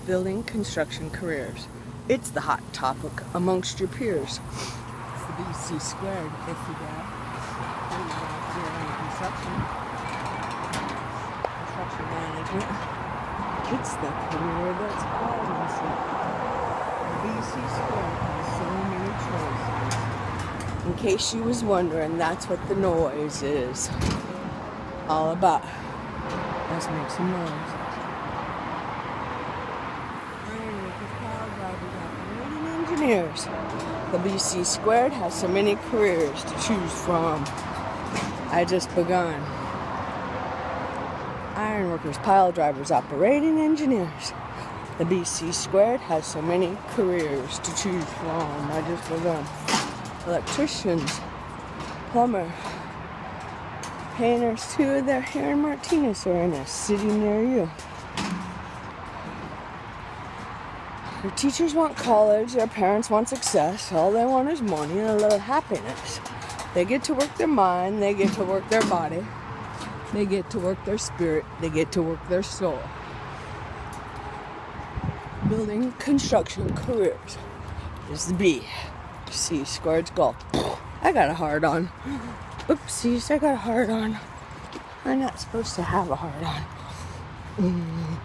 building construction careers. It's the hot topic amongst your peers. It's the BC squared, if you will. Construction management. It's the career that's always the BC squared has so many choices. In case you was wondering, that's what the noise is all about. Let's make some noise. Engineers. The BC squared has so many careers to choose from. I just begun. Ironworkers, pile drivers, operating engineers. The BC squared has so many careers to choose from. I just begun. Electricians, plumber, painters, too. They're here in Martinez or in a city near you. Their teachers want college, their parents want success, all they want is money and a little happiness. They get to work their mind, they get to work their body, they get to work their spirit, they get to work their soul. Building construction careers is the BC squared's goal. I got a hard on. Oopsies, I got a hard on. I'm not supposed to have a hard on.